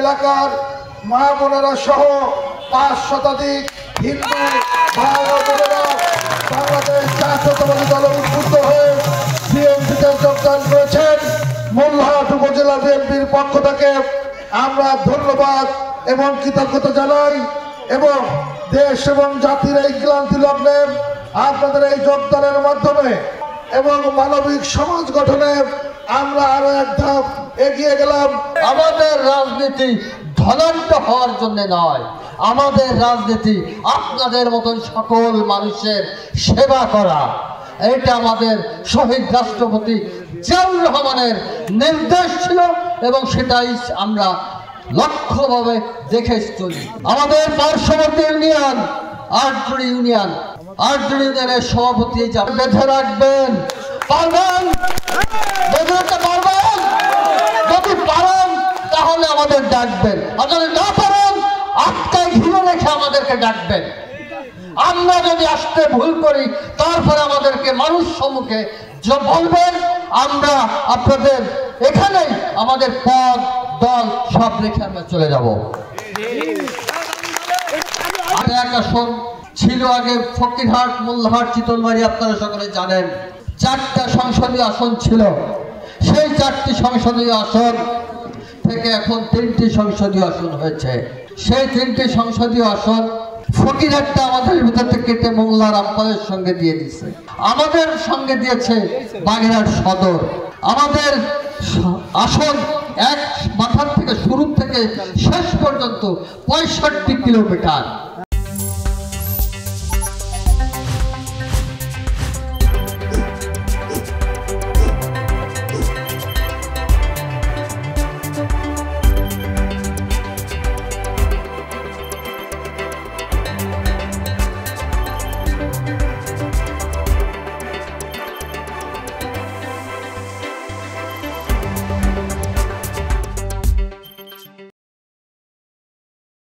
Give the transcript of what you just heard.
এলাকার মা বোনেরা সহ 5 শতাধিক হিন্দু ভাই ও বোনেরা বাংলাদেশ জাতীয়তাবাদী দলে উদ্বুদ্ধ হয়ে বিএনপিতে যোগদান করেছেন। মোল্লাহাট উপজেলা বিএনপির পক্ষ থেকে আমরা ধন্যবাদ এবং কৃতজ্ঞতা জানাই এবং দেশ এবং জাতির এই ক্লান্তি লগ্নে আপনাদের এই যোগদানের মাধ্যমে এবং মানবিক সমাজ গঠনে আমরা আরো এক ধাপ এগিয়ে গেলাম। আমাদের রাজনীতি ধনাঢ্য হওয়ার জন্য নয়, আমাদের রাজনীতি আপনাদের মতন সকল মানুষের সেবা করা। এটা আমাদের শহীদ রাষ্ট্রপতি জিয়াউর রহমানের নির্দেশ ছিল এবং সেটাই আমরা লক্ষ্যভাবে দেখে চলি। আমাদের পার্শ্ববর্তী ইউনিয়ন আটজুড়ি ইউনিয়নের সভাপতি বেঁধে রাখবেন, পারবেন, বেঁধে রাখতে পারবেন। যদি পারেন তাহলে আমাদের ডাকবেন, আর যদি না পারেন আটকায় ঘিরে রেখে আমাদেরকে ডাকবেন। আমরা যদি আসতে ভুল করি তারপরে আমাদেরকে মানুষ সম্মুখে বলবেন। আমরা আপনাদের এখানেই আমাদের পদ দল সব রেখে আমরা চলে যাব। এক আসন ছিল আগে ফকিরহাট, মোল্লাহাট, চিতলমারি, আপনারা সকলে জানেন 4টা সংসদীয় আসন ছিল। সেই 4টি সংসদীয় আসন থেকে এখন 3টি সংসদীয় আসন হয়েছে। সেই 3টি সংসদীয় আসন ফকিরহাটটা আমাদের ভিতর থেকে কেটে মোল্লা রামপালের সঙ্গে দিয়ে দিয়েছে, আমাদের সঙ্গে দিয়েছে বাগেরহাট সদর। আমাদের আসন এক মাথার থেকে শুরু থেকে শেষ পর্যন্ত 65 কিলোমিটার।